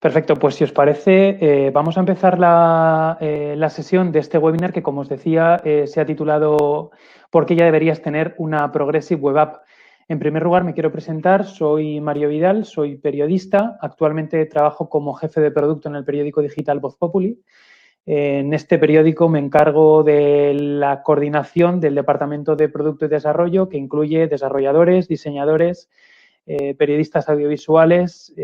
Perfecto, pues si os parece, vamos a empezar la sesión de este webinar que, como os decía, se ha titulado ¿Por qué ya deberías tener una Progressive Web App? En primer lugar, me quiero presentar, soy Mario Vidal, soy periodista, actualmente trabajo como jefe de producto en el periódico digital Voz Populi. En este periódico me encargo de la coordinación del Departamento de Producto y Desarrollo, que incluye desarrolladores, diseñadores, periodistas audiovisuales,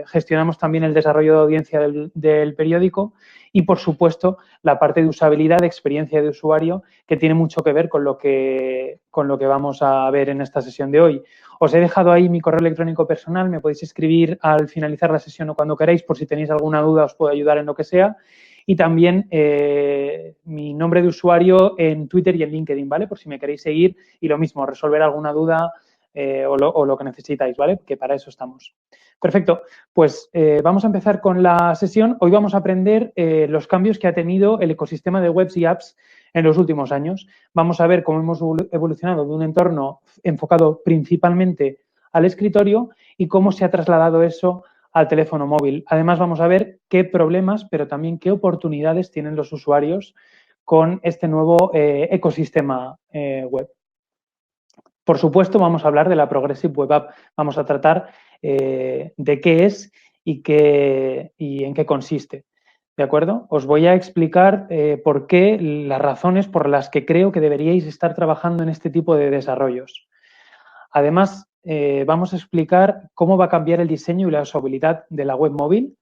gestionamos también el desarrollo de audiencia del periódico y, por supuesto, la parte de usabilidad, de experiencia de usuario, que tiene mucho que ver con lo que vamos a ver en esta sesión de hoy. Os he dejado ahí mi correo electrónico personal, me podéis escribir al finalizar la sesión o cuando queráis, por si tenéis alguna duda os puedo ayudar en lo que sea. Y también mi nombre de usuario en Twitter y en LinkedIn, ¿vale? Por si me queréis seguir y lo mismo, resolver alguna duda o lo que necesitáis, ¿vale? Que para eso estamos. Perfecto, pues vamos a empezar con la sesión. Hoy vamos a aprender los cambios que ha tenido el ecosistema de webs y apps en los últimos años. Vamos a ver cómo hemos evolucionado de un entorno enfocado principalmente al escritorio y cómo se ha trasladado eso al teléfono móvil. Además, vamos a ver qué problemas, pero también qué oportunidades tienen los usuarios con este nuevo ecosistema web. Por supuesto, vamos a hablar de la Progressive Web App. Vamos a tratar de qué es y en qué consiste. ¿De acuerdo? Os voy a explicar por qué, las razones por las que creo que deberíais estar trabajando en este tipo de desarrollos. Además, vamos a explicar cómo va a cambiar el diseño y la usabilidad de la web móvil.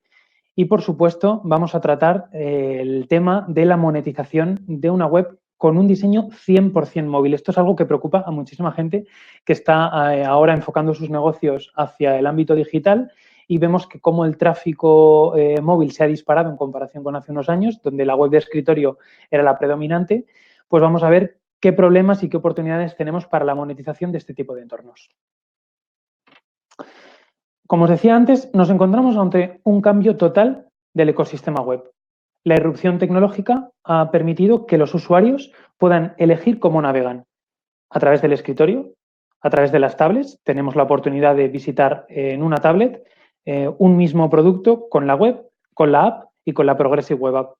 Y, por supuesto, vamos a tratar el tema de la monetización de una web con un diseño 100% móvil. Esto es algo que preocupa a muchísima gente que está ahora enfocando sus negocios hacia el ámbito digital y vemos que como el tráfico móvil se ha disparado en comparación con hace unos años, donde la web de escritorio era la predominante, pues vamos a ver qué problemas y qué oportunidades tenemos para la monetización de este tipo de entornos. Como os decía antes, nos encontramos ante un cambio total del ecosistema web. La irrupción tecnológica ha permitido que los usuarios puedan elegir cómo navegan. A través del escritorio, a través de las tablets, tenemos la oportunidad de visitar en una tablet un mismo producto con la web, con la app y con la Progressive Web App.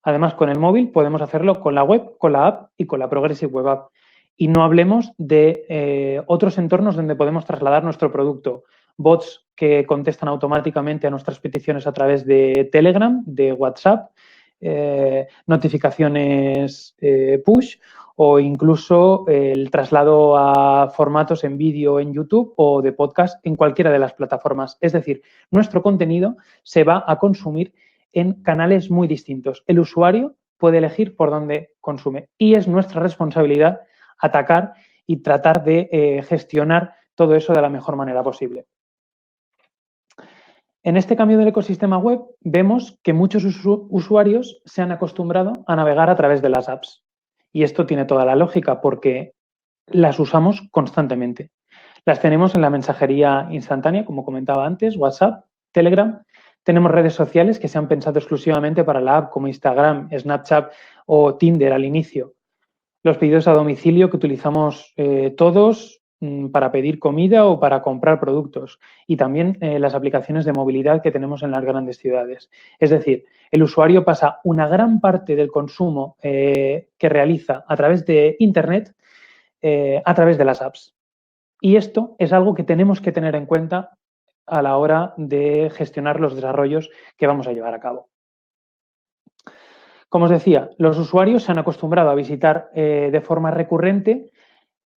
Además, con el móvil podemos hacerlo con la web, con la app y con la Progressive Web App. Y no hablemos de otros entornos donde podemos trasladar nuestro producto. Bots que contestan automáticamente a nuestras peticiones a través de Telegram, de WhatsApp, notificaciones push o incluso el traslado a formatos en vídeo en YouTube o de podcast en cualquiera de las plataformas. Es decir, nuestro contenido se va a consumir en canales muy distintos. El usuario puede elegir por dónde consume y es nuestra responsabilidad atacar y tratar de gestionar todo eso de la mejor manera posible. En este cambio del ecosistema web vemos que muchos usuarios se han acostumbrado a navegar a través de las apps. Y esto tiene toda la lógica porque las usamos constantemente. Las tenemos en la mensajería instantánea, como comentaba antes, WhatsApp, Telegram. Tenemos redes sociales que se han pensado exclusivamente para la app, como Instagram, Snapchat o Tinder al inicio. Los pedidos a domicilio que utilizamos todos para pedir comida o para comprar productos y también las aplicaciones de movilidad que tenemos en las grandes ciudades. Es decir, el usuario pasa una gran parte del consumo que realiza a través de Internet a través de las apps. Y esto es algo que tenemos que tener en cuenta a la hora de gestionar los desarrollos que vamos a llevar a cabo. Como os decía, los usuarios se han acostumbrado a visitar de forma recurrente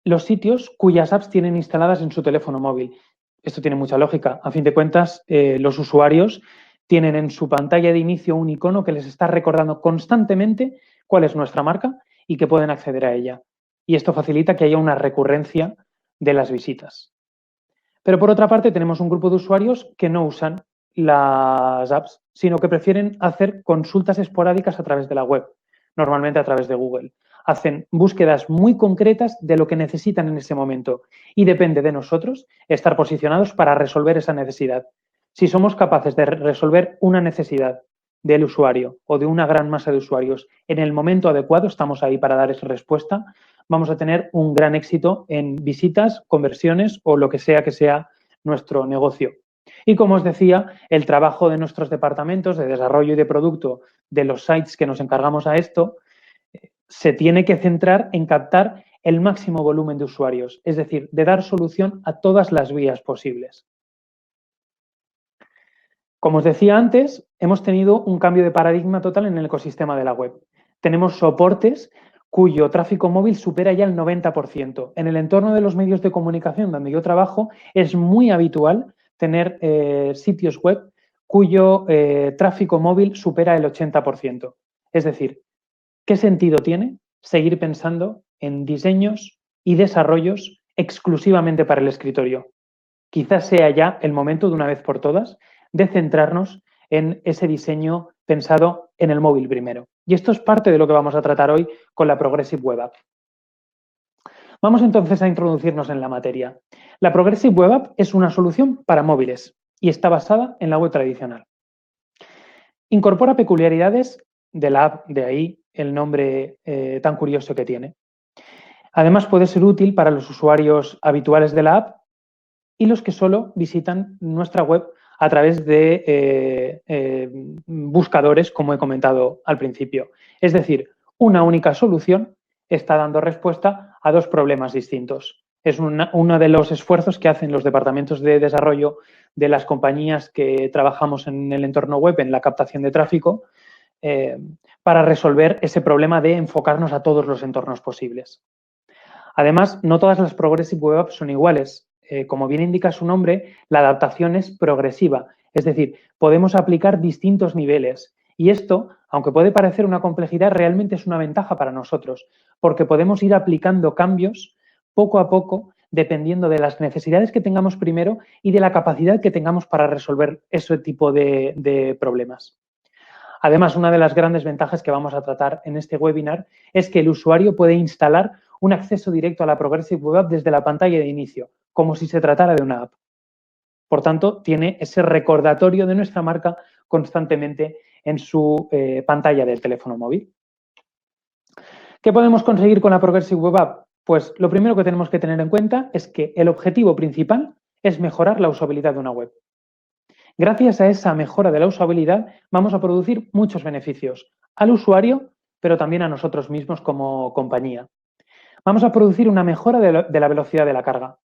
los sitios cuyas apps tienen instaladas en su teléfono móvil. Esto tiene mucha lógica. A fin de cuentas, los usuarios tienen en su pantalla de inicio un icono que les está recordando constantemente cuál es nuestra marca y que pueden acceder a ella. Y esto facilita que haya una recurrencia de las visitas. Pero por otra parte, tenemos un grupo de usuarios que no usan las apps, sino que prefieren hacer consultas esporádicas a través de la web, normalmente a través de Google. Hacen búsquedas muy concretas de lo que necesitan en ese momento y depende de nosotros estar posicionados para resolver esa necesidad. Si somos capaces de resolver una necesidad del usuario o de una gran masa de usuarios en el momento adecuado, estamos ahí para dar esa respuesta, vamos a tener un gran éxito en visitas, conversiones o lo que sea nuestro negocio. Y como os decía, el trabajo de nuestros departamentos de desarrollo y de producto de los sites que nos encargamos a esto se tiene que centrar en captar el máximo volumen de usuarios, es decir, de dar solución a todas las vías posibles. Como os decía antes, hemos tenido un cambio de paradigma total en el ecosistema de la web. Tenemos soportes cuyo tráfico móvil supera ya el 90%. En el entorno de los medios de comunicación donde yo trabajo es muy habitual tener sitios web cuyo tráfico móvil supera el 80%. Es decir, ¿qué sentido tiene seguir pensando en diseños y desarrollos exclusivamente para el escritorio? Quizás sea ya el momento, de una vez por todas, de centrarnos en ese diseño pensado en el móvil primero. Y esto es parte de lo que vamos a tratar hoy con la Progressive Web App. Vamos entonces a introducirnos en la materia. La Progressive Web App es una solución para móviles y está basada en la web tradicional. Incorpora peculiaridades de la app, de ahí el nombre tan curioso que tiene. Además, puede ser útil para los usuarios habituales de la app y los que solo visitan nuestra web a través de buscadores, como he comentado al principio. Es decir, una única solución está dando respuesta a dos problemas distintos. Es uno de los esfuerzos que hacen los departamentos de desarrollo de las compañías que trabajamos en el entorno web, en la captación de tráfico, para resolver ese problema de enfocarnos a todos los entornos posibles. Además, no todas las Progressive Web Apps son iguales. Como bien indica su nombre, la adaptación es progresiva, es decir, podemos aplicar distintos niveles. Y esto, aunque puede parecer una complejidad, realmente es una ventaja para nosotros, porque podemos ir aplicando cambios poco a poco, dependiendo de las necesidades que tengamos primero y de la capacidad que tengamos para resolver ese tipo de problemas. Además, una de las grandes ventajas que vamos a tratar en este webinar es que el usuario puede instalar un acceso directo a la Progressive Web App desde la pantalla de inicio, como si se tratara de una app. Por tanto, tiene ese recordatorio de nuestra marca constantemente en su pantalla del teléfono móvil. ¿Qué podemos conseguir con la Progressive Web App? Pues lo primero que tenemos que tener en cuenta es que el objetivo principal es mejorar la usabilidad de una web. Gracias a esa mejora de la usabilidad vamos a producir muchos beneficios al usuario, pero también a nosotros mismos como compañía. Vamos a producir una mejora de la velocidad de la carga.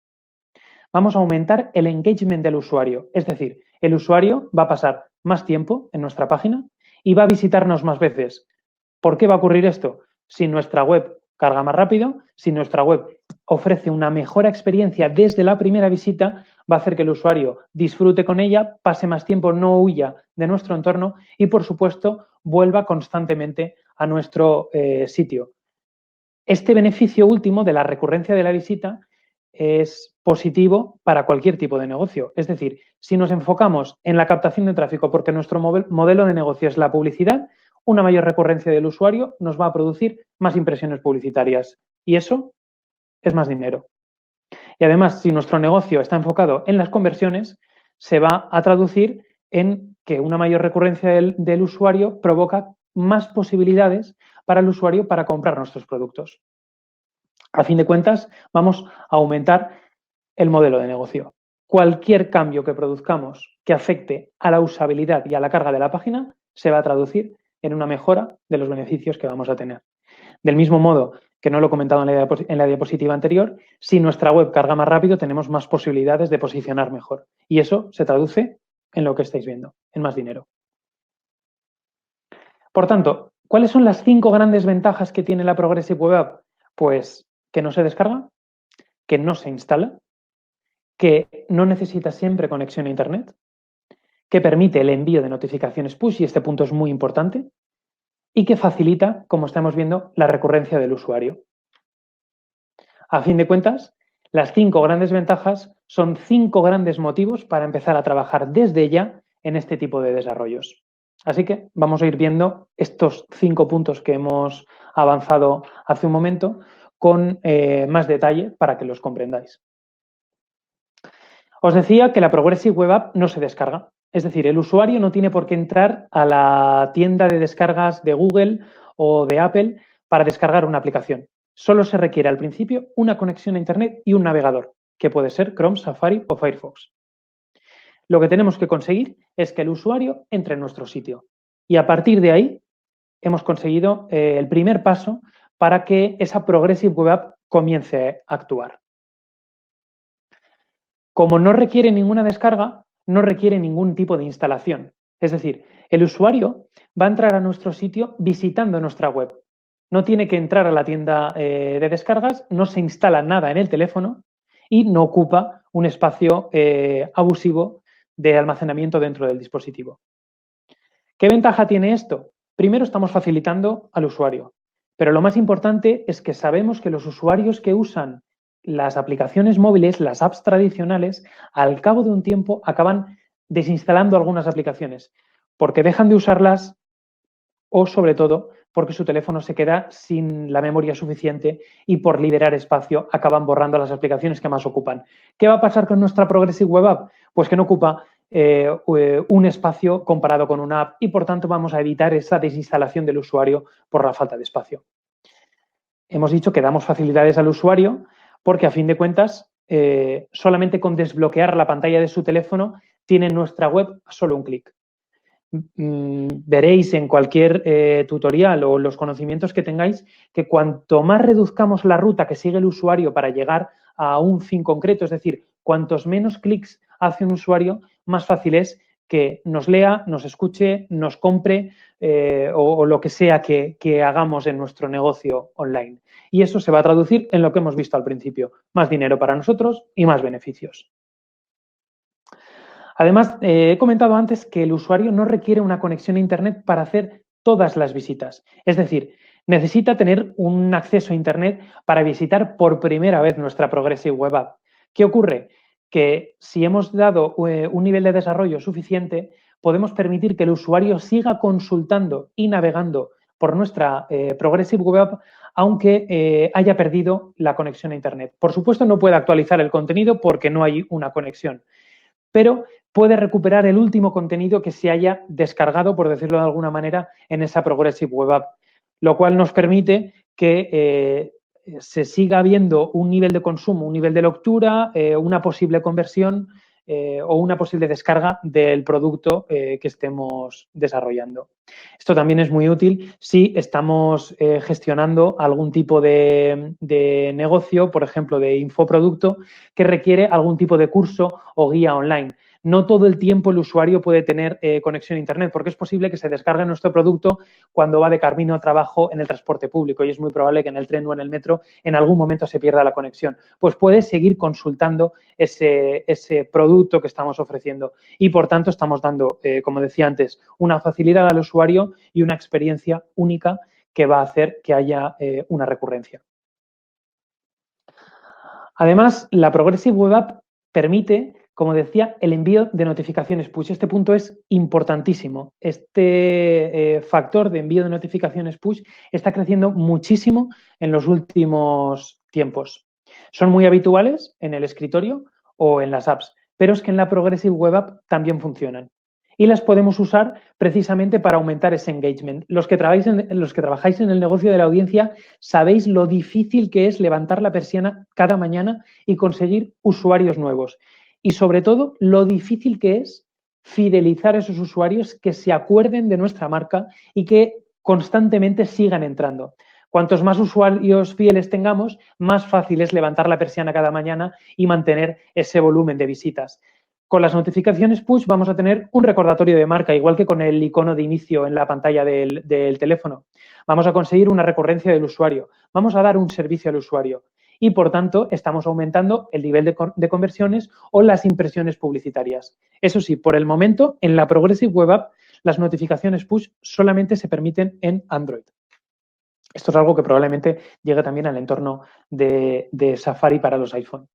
Vamos a aumentar el engagement del usuario, es decir, el usuario va a pasar más tiempo en nuestra página y va a visitarnos más veces. ¿Por qué va a ocurrir esto? Si nuestra web carga más rápido, si nuestra web ofrece una mejor experiencia desde la primera visita, va a hacer que el usuario disfrute con ella, pase más tiempo, no huya de nuestro entorno y, por supuesto, vuelva constantemente a nuestro sitio. Este beneficio último de la recurrencia de la visita es positivo para cualquier tipo de negocio. Es decir, si nos enfocamos en la captación de tráfico porque nuestro modelo de negocio es la publicidad, una mayor recurrencia del usuario nos va a producir más impresiones publicitarias y eso es más dinero. Y además, si nuestro negocio está enfocado en las conversiones, se va a traducir en que una mayor recurrencia del usuario provoca más posibilidades para el usuario para comprar nuestros productos. A fin de cuentas, vamos a aumentar el modelo de negocio. Cualquier cambio que produzcamos que afecte a la usabilidad y a la carga de la página se va a traducir en una mejora de los beneficios que vamos a tener. Del mismo modo que no lo he comentado en la diapositiva anterior, si nuestra web carga más rápido, tenemos más posibilidades de posicionar mejor. Y eso se traduce en lo que estáis viendo, en más dinero. Por tanto, ¿cuáles son las 5 grandes ventajas que tiene la Progressive Web App? Pues que no se descarga, que no se instala, que no necesita siempre conexión a Internet, que permite el envío de notificaciones push, y este punto es muy importante, y que facilita, como estamos viendo, la recurrencia del usuario. A fin de cuentas, las 5 grandes ventajas son 5 grandes motivos para empezar a trabajar desde ya en este tipo de desarrollos. Así que vamos a ir viendo estos 5 puntos que hemos avanzado hace un momento con más detalle para que los comprendáis. Os decía que la Progressive Web App no se descarga. Es decir, el usuario no tiene por qué entrar a la tienda de descargas de Google o de Apple para descargar una aplicación. Solo se requiere al principio una conexión a Internet y un navegador, que puede ser Chrome, Safari o Firefox. lo que tenemos que conseguir es que el usuario entre en nuestro sitio. Y a partir de ahí hemos conseguido el primer paso para que esa Progressive Web App comience a actuar. Como no requiere ninguna descarga, no requiere ningún tipo de instalación. Es decir, el usuario va a entrar a nuestro sitio visitando nuestra web. No tiene que entrar a la tienda de descargas, no se instala nada en el teléfono y no ocupa un espacio abusivo de almacenamiento dentro del dispositivo. ¿Qué ventaja tiene esto? Primero, estamos facilitando al usuario, pero lo más importante es que sabemos que los usuarios que usan las aplicaciones móviles, las apps tradicionales, al cabo de un tiempo acaban desinstalando algunas aplicaciones porque dejan de usarlas o, sobre todo, porque su teléfono se queda sin la memoria suficiente y por liberar espacio acaban borrando las aplicaciones que más ocupan. ¿Qué va a pasar con nuestra Progressive Web App? Pues que no ocupa un espacio comparado con una app y, por tanto, vamos a evitar esa desinstalación del usuario por la falta de espacio. Hemos dicho que damos facilidades al usuario porque, a fin de cuentas, solamente con desbloquear la pantalla de su teléfono tiene nuestra web a solo un clic. Veréis en cualquier tutorial o los conocimientos que tengáis que cuanto más reduzcamos la ruta que sigue el usuario para llegar a un fin concreto, es decir, cuantos menos clics hace un usuario, más fácil es que nos lea, nos escuche, nos compre o lo que sea que hagamos en nuestro negocio online. Y eso se va a traducir en lo que hemos visto al principio, más dinero para nosotros y más beneficios. Además, he comentado antes que el usuario no requiere una conexión a Internet para hacer todas las visitas. Es decir, necesita tener un acceso a Internet para visitar por primera vez nuestra Progressive Web App. ¿Qué ocurre? Que si hemos dado un nivel de desarrollo suficiente, podemos permitir que el usuario siga consultando y navegando por nuestra Progressive Web App, aunque haya perdido la conexión a Internet. Por supuesto, no puede actualizar el contenido porque no hay una conexión, pero puede recuperar el último contenido que se haya descargado, por decirlo de alguna manera, en esa Progressive Web App, lo cual nos permite que se siga viendo un nivel de consumo, un nivel de lectura, una posible conversión o una posible descarga del producto que estemos desarrollando. Esto también es muy útil si estamos gestionando algún tipo de negocio, por ejemplo, de infoproducto, que requiere algún tipo de curso o guía online. No todo el tiempo el usuario puede tener conexión a Internet, porque es posible que se descargue nuestro producto cuando va de camino a trabajo en el transporte público y es muy probable que en el tren o en el metro en algún momento se pierda la conexión. Pues puede seguir consultando ese producto que estamos ofreciendo y, por tanto, estamos dando, como decía antes, una facilidad al usuario y una experiencia única que va a hacer que haya una recurrencia. Además, la Progressive Web App permite, como decía, el envío de notificaciones push. Este punto es importantísimo. Este factor de envío de notificaciones push está creciendo muchísimo en los últimos tiempos. Son muy habituales en el escritorio o en las apps, pero es que en la Progressive Web App también funcionan. Y las podemos usar precisamente para aumentar ese engagement. Los que trabajáis en el negocio de la audiencia sabéis lo difícil que es levantar la persiana cada mañana y conseguir usuarios nuevos. Y sobre todo, lo difícil que es fidelizar a esos usuarios que se acuerden de nuestra marca y que constantemente sigan entrando. Cuantos más usuarios fieles tengamos, más fácil es levantar la persiana cada mañana y mantener ese volumen de visitas. Con las notificaciones push vamos a tener un recordatorio de marca, igual que con el icono de inicio en la pantalla del teléfono. Vamos a conseguir una recurrencia del usuario. Vamos a dar un servicio al usuario. Y, por tanto, estamos aumentando el nivel de conversiones o las impresiones publicitarias. Eso sí, por el momento, en la Progressive Web App, las notificaciones push solamente se permiten en Android. Esto es algo que probablemente llegue también al entorno de Safari para los iPhone.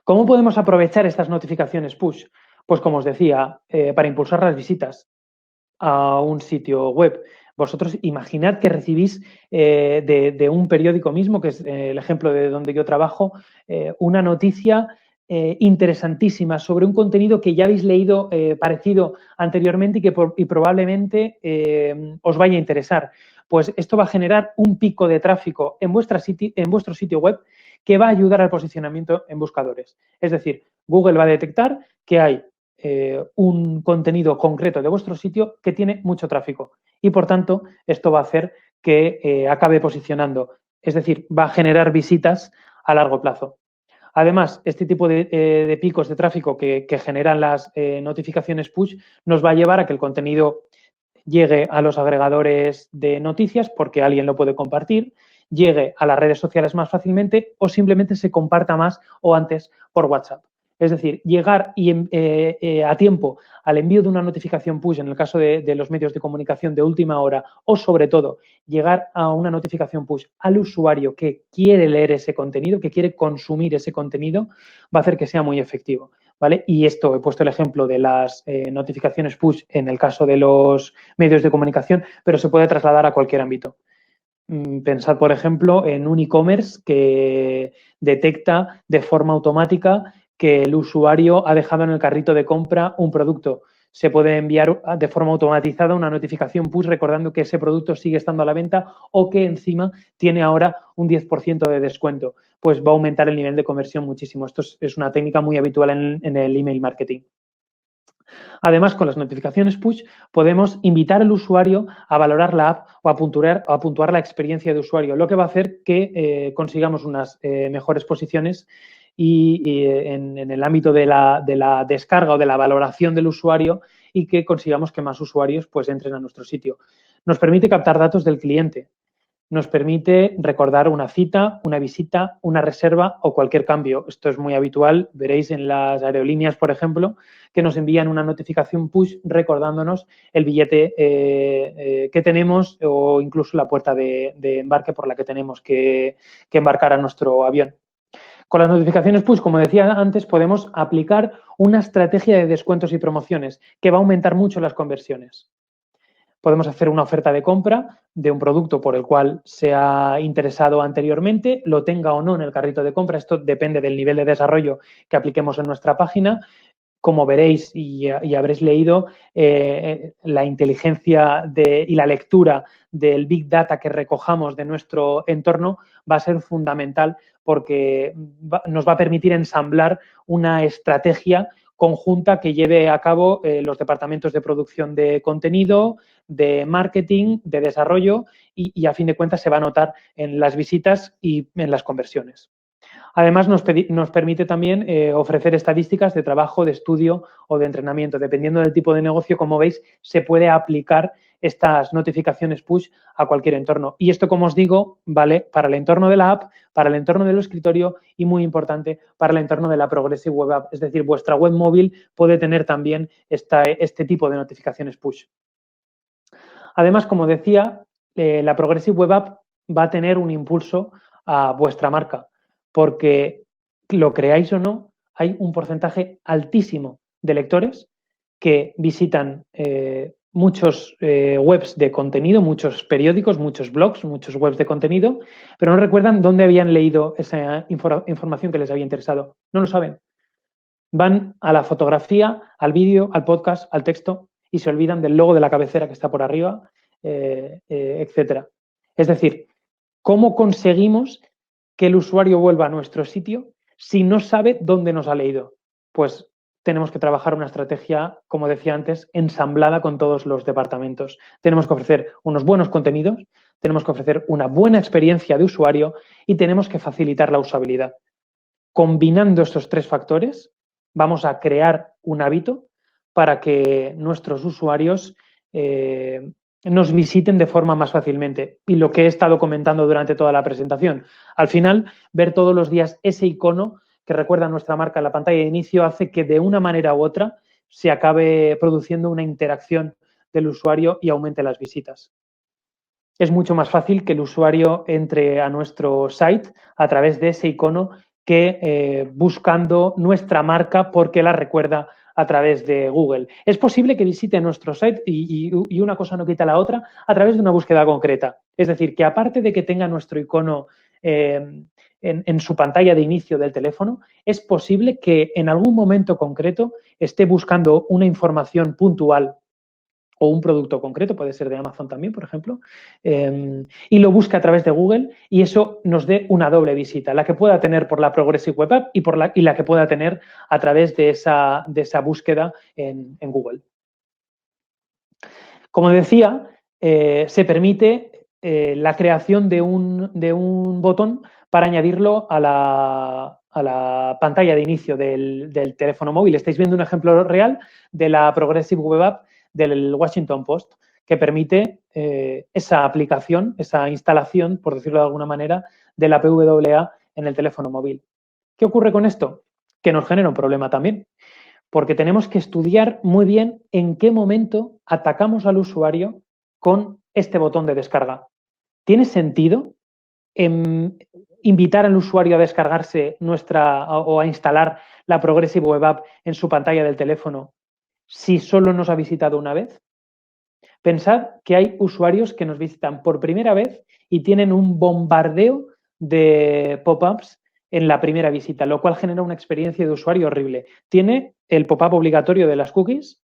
¿Cómo podemos aprovechar estas notificaciones push? Pues, como os decía, para impulsar las visitas a un sitio web. Vosotros imaginad que recibís de un periódico mismo, que es el ejemplo de donde yo trabajo, una noticia interesantísima sobre un contenido que ya habéis leído parecido anteriormente y probablemente os vaya a interesar. Pues esto va a generar un pico de tráfico en vuestro sitio web que va a ayudar al posicionamiento en buscadores. Es decir, Google va a detectar que hay un contenido concreto de vuestro sitio que tiene mucho tráfico y, por tanto, esto va a hacer que acabe posicionando, es decir, va a generar visitas a largo plazo. Además, este tipo de picos de tráfico que generan las notificaciones push nos va a llevar a que el contenido llegue a los agregadores de noticias porque alguien lo puede compartir, llegue a las redes sociales más fácilmente o simplemente se comparta más o antes por WhatsApp. Es decir, llegar a tiempo al envío de una notificación push en el caso de los medios de comunicación de última hora o, sobre todo, llegar a una notificación push al usuario que quiere leer ese contenido, que quiere consumir ese contenido, va a hacer que sea muy efectivo. ¿Vale? Y esto, he puesto el ejemplo de las notificaciones push en el caso de los medios de comunicación, pero se puede trasladar a cualquier ámbito. Pensad, por ejemplo, en un e-commerce que detecta de forma automática que el usuario ha dejado en el carrito de compra un producto. Se puede enviar de forma automatizada una notificación push recordando que ese producto sigue estando a la venta o que encima tiene ahora un 10% de descuento. Pues va a aumentar el nivel de conversión muchísimo. Esto es una técnica muy habitual en el email marketing. Además, con las notificaciones push podemos invitar al usuario a valorar la app o a puntuar la experiencia de usuario, lo que va a hacer que consigamos unas mejores posiciones y en el ámbito de la descarga o de la valoración del usuario y que consigamos que más usuarios pues entren a nuestro sitio. Nos permite captar datos del cliente. Nos permite recordar una cita, una visita, una reserva o cualquier cambio. Esto es muy habitual, veréis en las aerolíneas, por ejemplo, que nos envían una notificación push recordándonos el billete que tenemos o incluso la puerta de embarque por la que tenemos que embarcar a nuestro avión. Con las notificaciones push, como decía antes, podemos aplicar una estrategia de descuentos y promociones que va a aumentar mucho las conversiones. Podemos hacer una oferta de compra de un producto por el cual se ha interesado anteriormente, lo tenga o no en el carrito de compra. Esto depende del nivel de desarrollo que apliquemos en nuestra página. Como veréis y habréis leído, la inteligencia y la lectura del Big Data que recojamos de nuestro entorno va a ser fundamental porque nos va a permitir ensamblar una estrategia conjunta que lleve a cabo los departamentos de producción de contenido, de marketing, de desarrollo y a fin de cuentas se va a notar en las visitas y en las conversiones. Además, nos permite también ofrecer estadísticas de trabajo, de estudio o de entrenamiento. Dependiendo del tipo de negocio, como veis, se puede aplicar estas notificaciones push a cualquier entorno. Y esto, como os digo, vale para el entorno de la app, para el entorno del escritorio y, muy importante, para el entorno de la Progressive Web App. Es decir, vuestra web móvil puede tener también este tipo de notificaciones push. Además, como decía, la Progressive Web App va a tener un impulso a vuestra marca, porque lo creáis o no, hay un porcentaje altísimo de lectores que visitan muchos webs de contenido, muchos periódicos, muchos blogs, muchos webs de contenido, pero no recuerdan dónde habían leído esa información que les había interesado. No lo saben. Van a la fotografía, al vídeo, al podcast, al texto y se olvidan del logo de la cabecera que está por arriba, etcétera. Es decir, ¿cómo conseguimos que el usuario vuelva a nuestro sitio si no sabe dónde nos ha leído? Pues tenemos que trabajar una estrategia, como decía antes, ensamblada con todos los departamentos. Tenemos que ofrecer unos buenos contenidos, tenemos que ofrecer una buena experiencia de usuario y tenemos que facilitar la usabilidad. Combinando estos tres factores, vamos a crear un hábito para que nuestros usuarios nos visiten de forma más fácilmente. Y lo que he estado comentando durante toda la presentación, al final, ver todos los días ese icono que recuerda nuestra marca en la pantalla de inicio hace que de una manera u otra se acabe produciendo una interacción del usuario y aumente las visitas. Es mucho más fácil que el usuario entre a nuestro site a través de ese icono que buscando nuestra marca porque la recuerda a través de Google. Es posible que visite nuestro site y una cosa no quita la otra a través de una búsqueda concreta. Es decir, que aparte de que tenga nuestro icono en su pantalla de inicio del teléfono, es posible que en algún momento concreto esté buscando una información puntual o un producto concreto, puede ser de Amazon también, por ejemplo, y lo busque a través de Google y eso nos dé una doble visita, la que pueda tener por la Progressive Web App y la que pueda tener a través de esa búsqueda en Google. Como decía, se permite la creación de un botón para añadirlo a la pantalla de inicio del teléfono móvil. Estáis viendo un ejemplo real de la Progressive Web App del Washington Post, que permite esa aplicación, esa instalación, por decirlo de alguna manera, de la PWA en el teléfono móvil. ¿Qué ocurre con esto? Que nos genera un problema también, porque tenemos que estudiar muy bien en qué momento atacamos al usuario con este botón de descarga. ¿Tiene sentido invitar al usuario a descargarse o a instalar la Progressive Web App en su pantalla del teléfono si solo nos ha visitado una vez? Pensad que hay usuarios que nos visitan por primera vez y tienen un bombardeo de pop-ups en la primera visita, lo cual genera una experiencia de usuario horrible. Tiene el pop-up obligatorio de las cookies.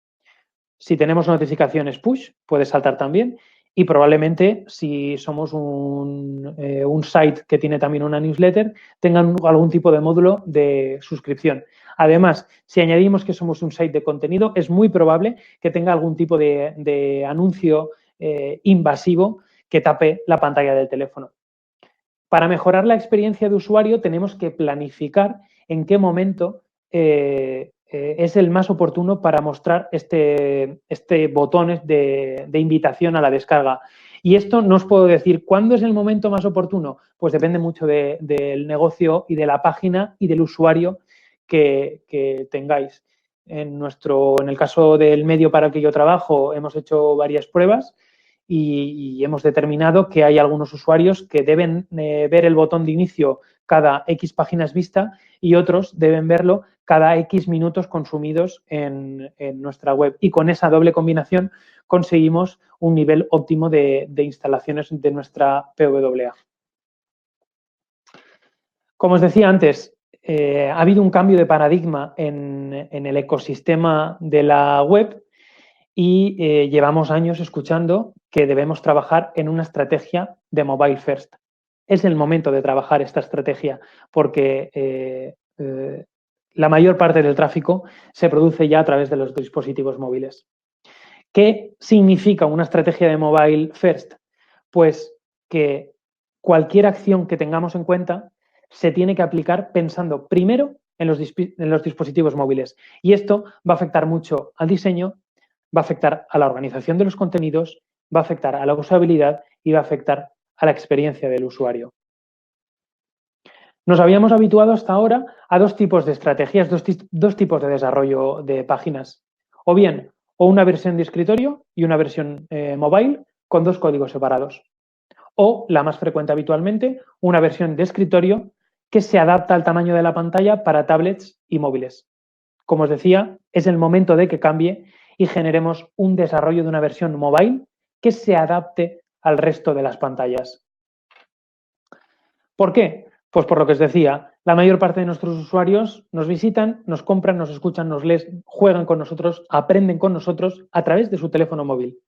Si tenemos notificaciones push, puede saltar también. Y probablemente, si somos un site que tiene también una newsletter, tengan algún tipo de módulo de suscripción. Además, si añadimos que somos un site de contenido, es muy probable que tenga algún tipo de anuncio invasivo que tape la pantalla del teléfono. Para mejorar la experiencia de usuario, tenemos que planificar en qué momento es el más oportuno para mostrar este botón de invitación a la descarga. Y esto no os puedo decir cuándo es el momento más oportuno, pues depende mucho del negocio y de la página y del usuario que tengáis. En el caso del medio para el que yo trabajo, hemos hecho varias pruebas y hemos determinado que hay algunos usuarios que deben ver el botón de inicio cada X páginas vista y otros deben verlo cada X minutos consumidos en nuestra web. Y con esa doble combinación conseguimos un nivel óptimo de instalaciones de nuestra PWA. Como os decía antes, ha habido un cambio de paradigma en el ecosistema de la web y llevamos años escuchando que debemos trabajar en una estrategia de mobile first. Es el momento de trabajar esta estrategia porque la mayor parte del tráfico se produce ya a través de los dispositivos móviles. ¿Qué significa una estrategia de mobile first? Pues que cualquier acción que tengamos en cuenta se tiene que aplicar pensando primero en los dispositivos móviles. Y esto va a afectar mucho al diseño, va a afectar a la organización de los contenidos, va a afectar a la usabilidad y va a afectar a la experiencia del usuario. Nos habíamos habituado hasta ahora a dos tipos de estrategias, dos tipos de desarrollo de páginas. O bien, o una versión de escritorio y una versión mobile con dos códigos separados. O, la más frecuente habitualmente, una versión de escritorio que se adapta al tamaño de la pantalla para tablets y móviles. Como os decía, es el momento de que cambie y generemos un desarrollo de una versión mobile que se adapte al resto de las pantallas. ¿Por qué? Pues por lo que os decía, la mayor parte de nuestros usuarios nos visitan, nos compran, nos escuchan, nos leen, juegan con nosotros, aprenden con nosotros a través de su teléfono móvil.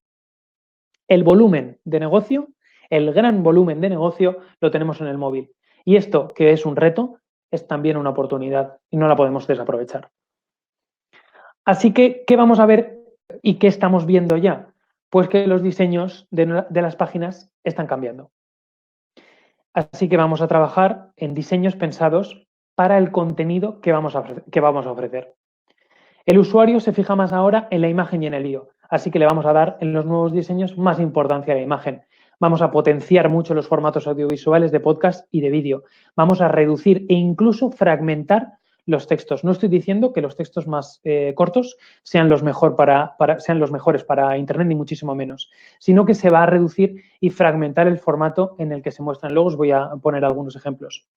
El volumen de negocio, el gran volumen de negocio, lo tenemos en el móvil. Y esto, que es un reto, es también una oportunidad y no la podemos desaprovechar. Así que, ¿qué vamos a ver y qué estamos viendo ya? Pues que los diseños de las páginas están cambiando. Así que vamos a trabajar en diseños pensados para el contenido que vamos a ofrecer. El usuario se fija más ahora en la imagen y en el lío, así que le vamos a dar en los nuevos diseños más importancia a la imagen. Vamos a potenciar mucho los formatos audiovisuales de podcast y de vídeo. Vamos a reducir e incluso fragmentar los textos. No estoy diciendo que los textos más cortos sean los mejores para Internet, ni muchísimo menos, sino que se va a reducir y fragmentar el formato en el que se muestran. Luego os voy a poner algunos ejemplos.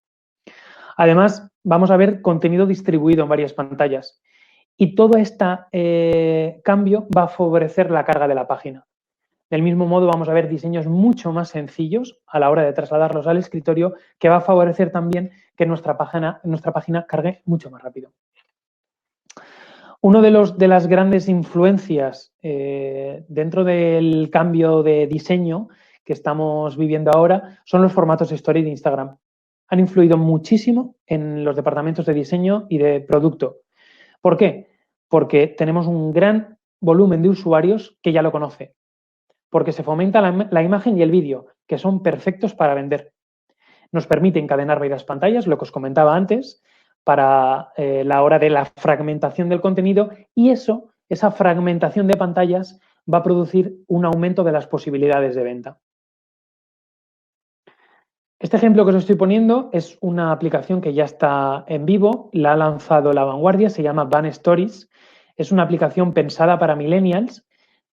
Además, vamos a ver contenido distribuido en varias pantallas. Y todo este cambio va a favorecer la carga de la página. Del mismo modo, vamos a ver diseños mucho más sencillos a la hora de trasladarlos al escritorio, que va a favorecer también que nuestra página cargue mucho más rápido. Uno de las grandes influencias dentro del cambio de diseño que estamos viviendo ahora son los formatos story de Instagram. Han influido muchísimo en los departamentos de diseño y de producto. ¿Por qué? Porque tenemos un gran volumen de usuarios que ya lo conoce. Porque se fomenta la imagen y el vídeo, que son perfectos para vender. Nos permite encadenar varias pantallas, lo que os comentaba antes, para la hora de la fragmentación del contenido, y esa fragmentación de pantallas va a producir un aumento de las posibilidades de venta. Este ejemplo que os estoy poniendo es una aplicación que ya está en vivo, la ha lanzado La Vanguardia, se llama Van Stories. Es una aplicación pensada para millennials,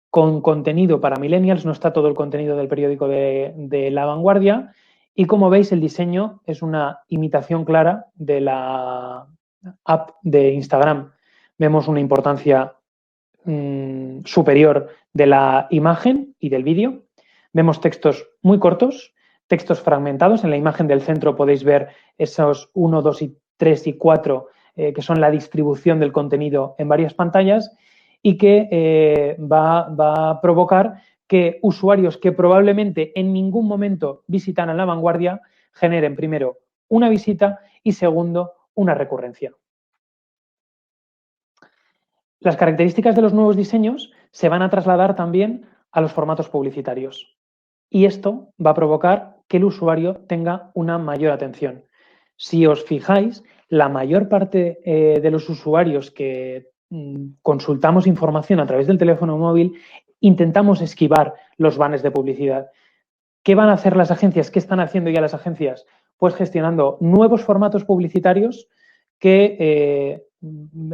con contenido para millennials, no está todo el contenido del periódico de La Vanguardia, y como veis el diseño es una imitación clara de la app de Instagram. Vemos una importancia superior de la imagen y del vídeo. Vemos textos muy cortos, textos fragmentados. En la imagen del centro podéis ver esos 1, 2, 3 y 4 que son la distribución del contenido en varias pantallas y que va a provocar que usuarios que probablemente en ningún momento visitan a La Vanguardia generen primero una visita y segundo una recurrencia. Las características de los nuevos diseños se van a trasladar también a los formatos publicitarios y esto va a provocar que el usuario tenga una mayor atención. Si os fijáis, la mayor parte de los usuarios que consultamos información a través del teléfono móvil intentamos esquivar los banners de publicidad. ¿Qué van a hacer las agencias? ¿Qué están haciendo ya las agencias? Pues gestionando nuevos formatos publicitarios que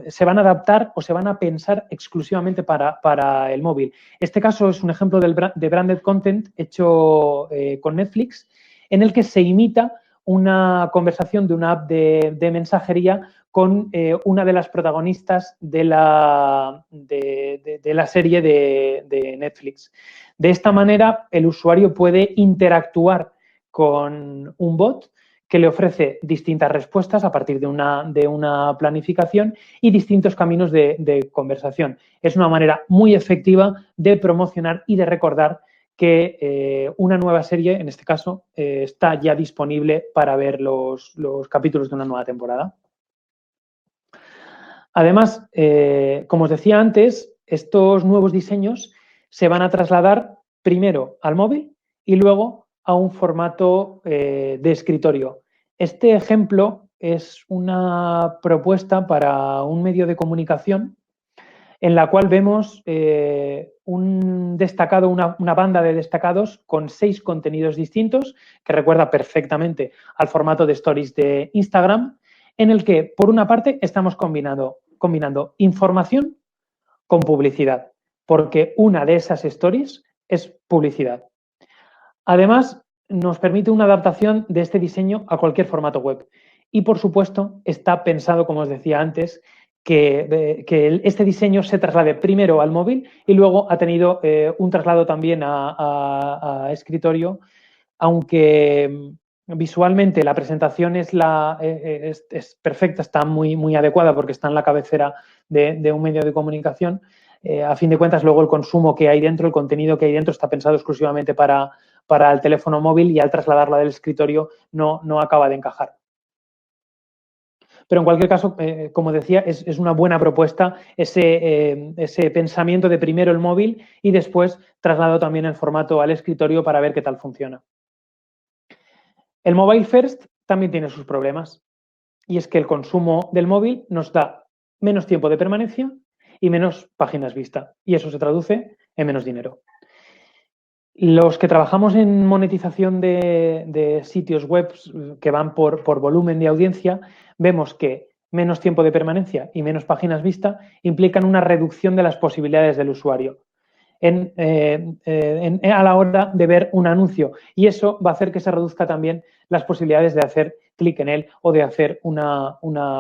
se van a adaptar o se van a pensar exclusivamente para el móvil. Este caso es un ejemplo de branded content hecho con Netflix, en el que se imita una conversación de una app de mensajería con una de las protagonistas de la serie de Netflix. De esta manera, el usuario puede interactuar con un bot que le ofrece distintas respuestas a partir de una planificación y distintos caminos de conversación. Es una manera muy efectiva de promocionar y de recordar que una nueva serie, en este caso, está ya disponible para ver los capítulos de una nueva temporada. Además, como os decía antes, estos nuevos diseños se van a trasladar primero al móvil y luego a un formato de escritorio. Este ejemplo es una propuesta para un medio de comunicación en la cual vemos un destacado, una banda de destacados con 6 contenidos distintos, que recuerda perfectamente al formato de stories de Instagram, en el que, por una parte, estamos combinando información con publicidad, porque una de esas stories es publicidad. Además, nos permite una adaptación de este diseño a cualquier formato web. Y, por supuesto, está pensado, como os decía antes, que este diseño se traslade primero al móvil y luego ha tenido un traslado también a escritorio, aunque visualmente la presentación es perfecta, está muy adecuada porque está en la cabecera de un medio de comunicación. A fin de cuentas, luego el consumo que hay dentro, el contenido que hay dentro está pensado exclusivamente para el teléfono móvil y al trasladarla del escritorio no acaba de encajar. Pero en cualquier caso, como decía, es una buena propuesta ese pensamiento de primero el móvil y después traslado también el formato al escritorio para ver qué tal funciona. El mobile first también tiene sus problemas y es que el consumo del móvil nos da menos tiempo de permanencia y menos páginas vista y eso se traduce en menos dinero. Los que trabajamos en monetización de sitios web que van por volumen de audiencia, vemos que menos tiempo de permanencia y menos páginas vista implican una reducción de las posibilidades del usuario a la hora de ver un anuncio. Y eso va a hacer que se reduzca también las posibilidades de hacer clic en él o de hacer una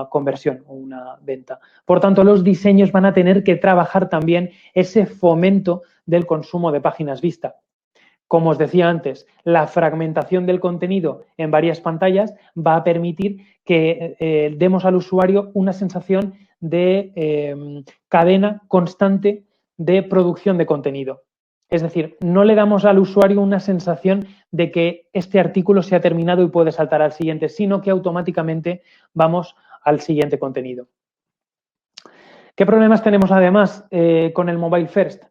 conversión o una venta. Por tanto, los diseños van a tener que trabajar también ese fomento del consumo de páginas vista. Como os decía antes, la fragmentación del contenido en varias pantallas va a permitir que demos al usuario una sensación de cadena constante de producción de contenido. Es decir, no le damos al usuario una sensación de que este artículo se ha terminado y puede saltar al siguiente, sino que automáticamente vamos al siguiente contenido. ¿Qué problemas tenemos además con el mobile first?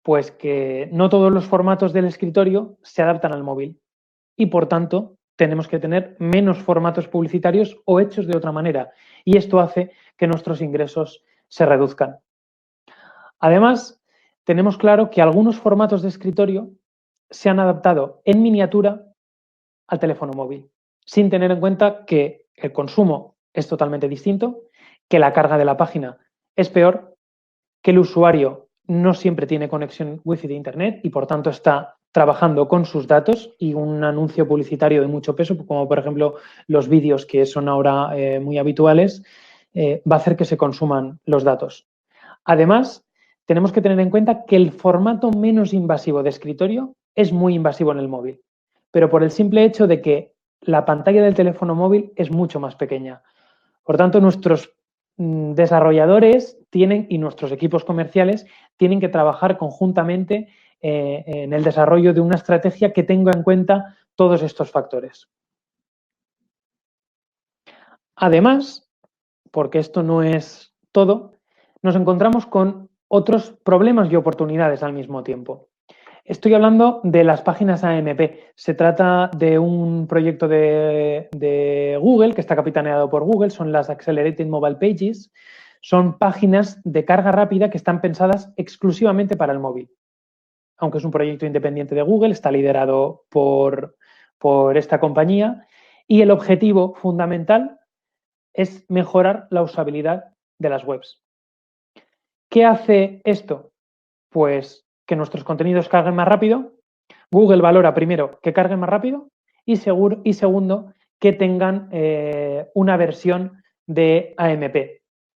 Pues que no todos los formatos del escritorio se adaptan al móvil y, por tanto, tenemos que tener menos formatos publicitarios o hechos de otra manera. Y esto hace que nuestros ingresos se reduzcan. Además, tenemos claro que algunos formatos de escritorio se han adaptado en miniatura al teléfono móvil, sin tener en cuenta que el consumo es totalmente distinto, que la carga de la página es peor, que el usuario no siempre tiene conexión wifi de internet y por tanto está trabajando con sus datos, y un anuncio publicitario de mucho peso, como por ejemplo los vídeos que son ahora muy habituales, va a hacer que se consuman los datos. Además, tenemos que tener en cuenta que el formato menos invasivo de escritorio es muy invasivo en el móvil, pero por el simple hecho de que la pantalla del teléfono móvil es mucho más pequeña. Por tanto, nuestros desarrolladores y nuestros equipos comerciales tienen que trabajar conjuntamente en el desarrollo de una estrategia que tenga en cuenta todos estos factores. Además, porque esto no es todo, nos encontramos con otros problemas y oportunidades al mismo tiempo. Estoy hablando de las páginas AMP. Se trata de un proyecto de Google, que está capitaneado por Google, son las Accelerated Mobile Pages. Son páginas de carga rápida que están pensadas exclusivamente para el móvil. Aunque es un proyecto independiente de Google, está liderado por esta compañía, y el objetivo fundamental es mejorar la usabilidad de las webs. ¿Qué hace esto? Pues que nuestros contenidos carguen más rápido. Google valora primero que carguen más rápido y segundo que tengan una versión de AMP.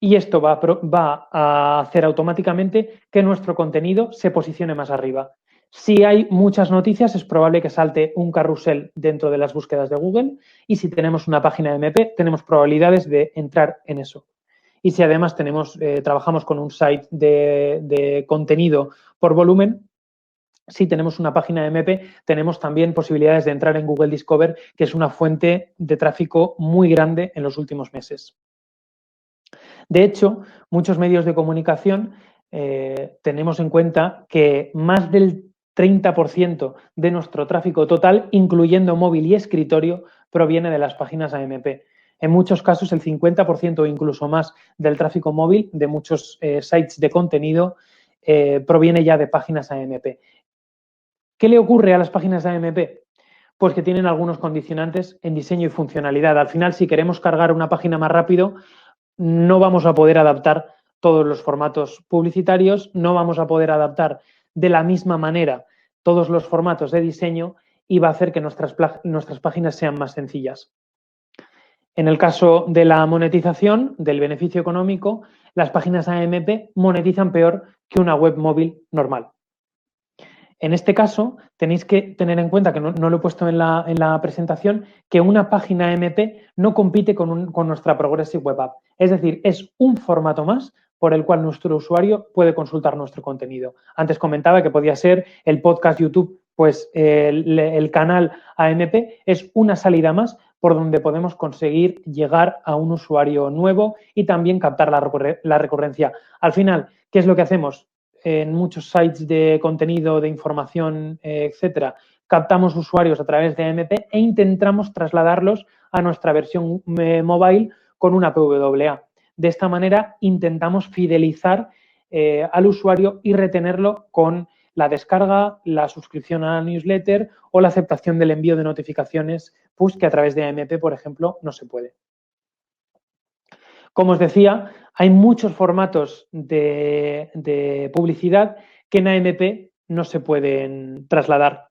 Y esto va a hacer automáticamente que nuestro contenido se posicione más arriba. Si hay muchas noticias, es probable que salte un carrusel dentro de las búsquedas de Google, y si tenemos una página AMP, tenemos probabilidades de entrar en eso. Y si además trabajamos con un site de contenido por volumen, si tenemos una página MP, tenemos también posibilidades de entrar en Google Discover, que es una fuente de tráfico muy grande en los últimos meses. De hecho, muchos medios de comunicación tenemos en cuenta que más del 30% de nuestro tráfico total, incluyendo móvil y escritorio, proviene de las páginas AMP. En muchos casos, el 50% o incluso más del tráfico móvil de muchos sites de contenido proviene ya de páginas AMP. ¿Qué le ocurre a las páginas de AMP? Pues que tienen algunos condicionantes en diseño y funcionalidad. Al final, si queremos cargar una página más rápido, no vamos a poder adaptar todos los formatos publicitarios, no vamos a poder adaptar de la misma manera todos los formatos de diseño, y va a hacer que nuestras páginas sean más sencillas. En el caso de la monetización, del beneficio económico, las páginas AMP monetizan peor que una web móvil normal. En este caso, tenéis que tener en cuenta, que no lo he puesto en la presentación, que una página AMP no compite con nuestra Progressive Web App. Es decir, es un formato más por el cual nuestro usuario puede consultar nuestro contenido. Antes comentaba que podía ser el podcast YouTube, pues el canal AMP es una salida más por donde podemos conseguir llegar a un usuario nuevo y también captar la recurrencia. Al final, ¿qué es lo que hacemos? En muchos sites de contenido, de información, etcétera, captamos usuarios a través de AMP e intentamos trasladarlos a nuestra versión mobile con una PWA. De esta manera intentamos fidelizar al usuario y retenerlo con la descarga, la suscripción a la newsletter o la aceptación del envío de notificaciones push, que a través de AMP, por ejemplo, no se puede. Como os decía, hay muchos formatos de publicidad que en AMP no se pueden trasladar.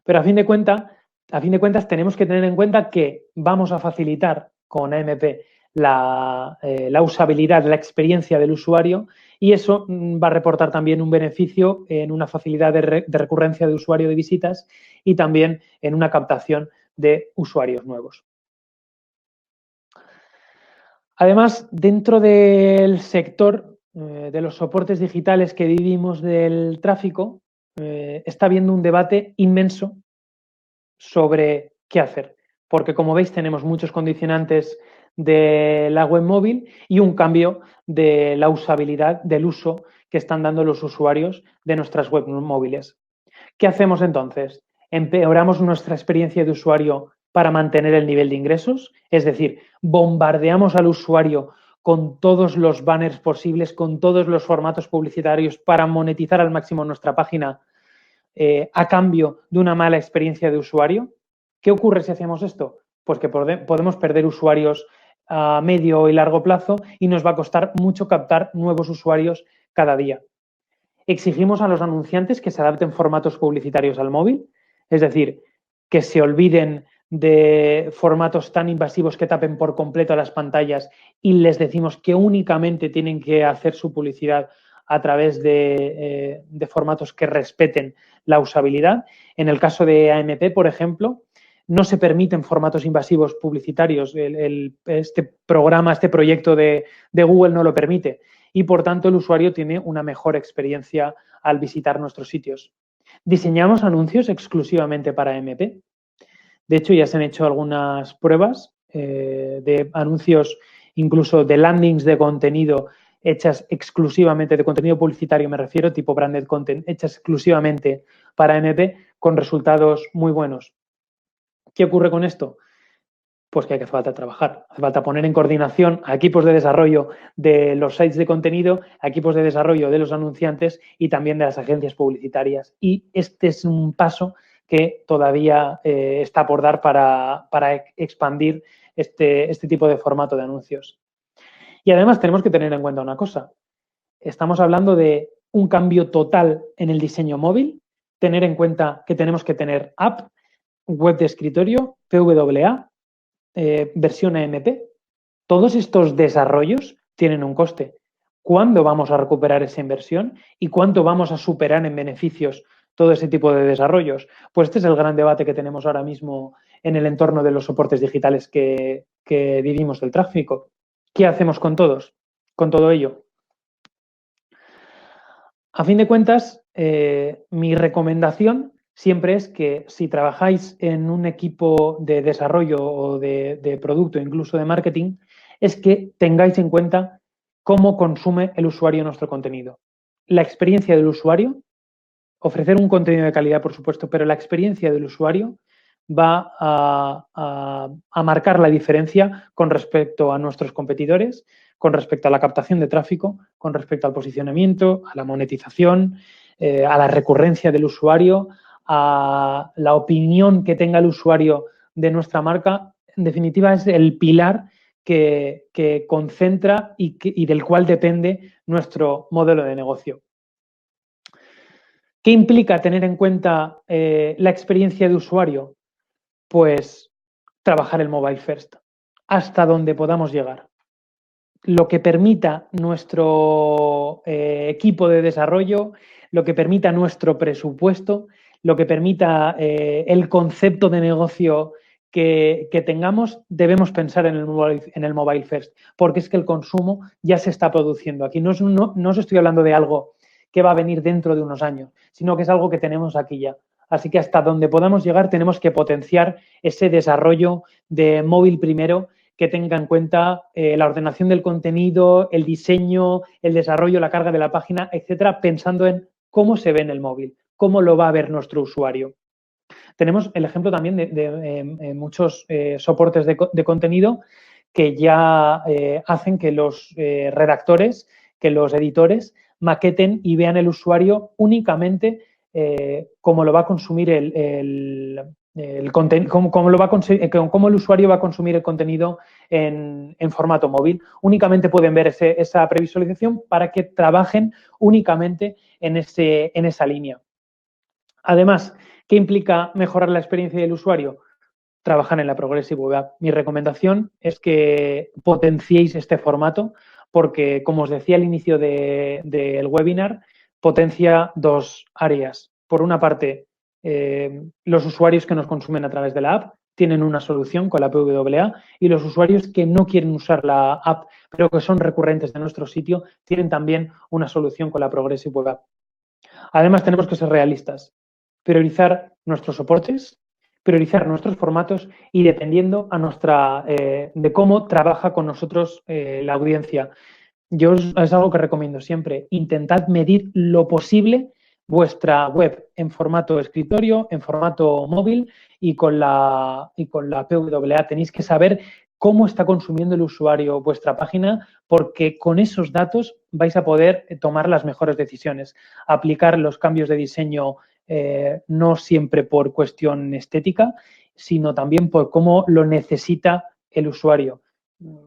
Pero a fin de cuentas, tenemos que tener en cuenta que vamos a facilitar con AMP la usabilidad, la experiencia del usuario, y eso va a reportar también un beneficio en una facilidad de recurrencia de usuario de visitas y también en una captación de usuarios nuevos. Además, dentro del sector de los soportes digitales que vivimos del tráfico, está habiendo un debate inmenso sobre qué hacer. Porque, como veis, tenemos muchos condicionantes de la web móvil y un cambio de la usabilidad, del uso que están dando los usuarios de nuestras web móviles. ¿Qué hacemos entonces? ¿Empeoramos nuestra experiencia de usuario para mantener el nivel de ingresos? Es decir, bombardeamos al usuario con todos los banners posibles, con todos los formatos publicitarios para monetizar al máximo nuestra página a cambio de una mala experiencia de usuario. ¿Qué ocurre si hacemos esto? Pues que podemos perder usuarios a medio y largo plazo y nos va a costar mucho captar nuevos usuarios cada día. Exigimos a los anunciantes que se adapten formatos publicitarios al móvil, es decir, que se olviden de formatos tan invasivos que tapen por completo las pantallas y les decimos que únicamente tienen que hacer su publicidad a través de formatos que respeten la usabilidad. En el caso de AMP, por ejemplo, no se permiten formatos invasivos publicitarios. Este programa, este proyecto de Google no lo permite y, por tanto, el usuario tiene una mejor experiencia al visitar nuestros sitios. Diseñamos anuncios exclusivamente para AMP. De hecho, ya se han hecho algunas pruebas de anuncios, incluso de landings de contenido hechas exclusivamente, de contenido publicitario me refiero, tipo branded content, hechas exclusivamente para AMP con resultados muy buenos. ¿Qué ocurre con esto? Pues que hace falta trabajar, hace falta poner en coordinación a equipos de desarrollo de los sites de contenido, a equipos de desarrollo de los anunciantes y también de las agencias publicitarias. Y este es un paso que todavía está por dar para expandir este tipo de formato de anuncios. Y además tenemos que tener en cuenta una cosa. Estamos hablando de un cambio total en el diseño móvil, tener en cuenta que tenemos que tener app, web de escritorio, PWA, versión AMP. Todos estos desarrollos tienen un coste. ¿Cuándo vamos a recuperar esa inversión y cuánto vamos a superar en beneficios todo ese tipo de desarrollos? Pues este es el gran debate que tenemos ahora mismo en el entorno de los soportes digitales que vivimos del tráfico. ¿Qué hacemos con todos? Con todo ello. A fin de cuentas, mi recomendación siempre es que si trabajáis en un equipo de desarrollo o de producto, incluso de marketing, es que tengáis en cuenta cómo consume el usuario nuestro contenido. La experiencia del usuario, ofrecer un contenido de calidad, por supuesto, pero la experiencia del usuario va a marcar la diferencia con respecto a nuestros competidores, con respecto a la captación de tráfico, con respecto al posicionamiento, a la monetización, a la recurrencia del usuario, a la opinión que tenga el usuario de nuestra marca. En definitiva, es el pilar que concentra y del cual depende nuestro modelo de negocio. ¿Qué implica tener en cuenta la experiencia de usuario? Pues trabajar el mobile first, hasta donde podamos llegar. Lo que permita nuestro equipo de desarrollo, lo que permita nuestro presupuesto, lo que permita el concepto de negocio que tengamos, debemos pensar en el mobile first, porque es que el consumo ya se está produciendo. Aquí no os estoy hablando de algo que va a venir dentro de unos años, sino que es algo que tenemos aquí ya. Así que hasta donde podamos llegar tenemos que potenciar ese desarrollo de móvil primero que tenga en cuenta la ordenación del contenido, el diseño, el desarrollo, la carga de la página, etcétera, pensando en cómo se ve en el móvil, cómo lo va a ver nuestro usuario. Tenemos el ejemplo también de muchos soportes de contenido que ya hacen que los redactores, que los editores maqueten y vean el usuario únicamente cómo lo va a consumir cómo el usuario va a consumir el contenido en formato móvil. Únicamente pueden ver esa previsualización para que trabajen únicamente en esa línea. Además, ¿qué implica mejorar la experiencia del usuario? trabajar en la Progressive Web App. Mi recomendación es que potenciéis este formato porque, como os decía al inicio del webinar, potencia dos áreas. Por una parte, los usuarios que nos consumen a través de la app tienen una solución con la PWA y los usuarios que no quieren usar la app pero que son recurrentes de nuestro sitio tienen también una solución con la Progressive Web App. Además, tenemos que ser realistas, priorizar nuestros soportes, priorizar nuestros formatos y dependiendo de cómo trabaja con nosotros la audiencia. Yo es algo que recomiendo siempre. Intentad medir lo posible vuestra web en formato escritorio, en formato móvil y con la PWA. Tenéis que saber cómo está consumiendo el usuario vuestra página porque con esos datos vais a poder tomar las mejores decisiones. Aplicar los cambios de diseño no siempre por cuestión estética, sino también por cómo lo necesita el usuario.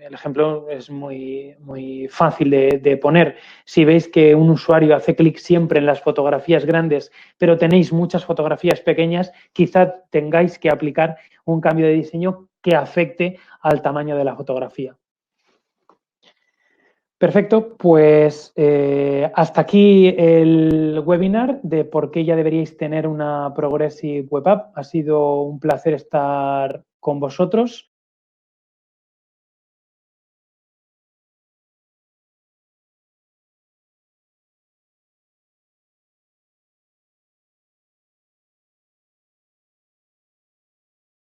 El ejemplo es muy fácil de poner. Si veis que un usuario hace clic siempre en las fotografías grandes, pero tenéis muchas fotografías pequeñas, quizá tengáis que aplicar un cambio de diseño que afecte al tamaño de la fotografía. Perfecto, pues hasta aquí el webinar de por qué ya deberíais tener una Progressive Web App. Ha sido un placer estar con vosotros.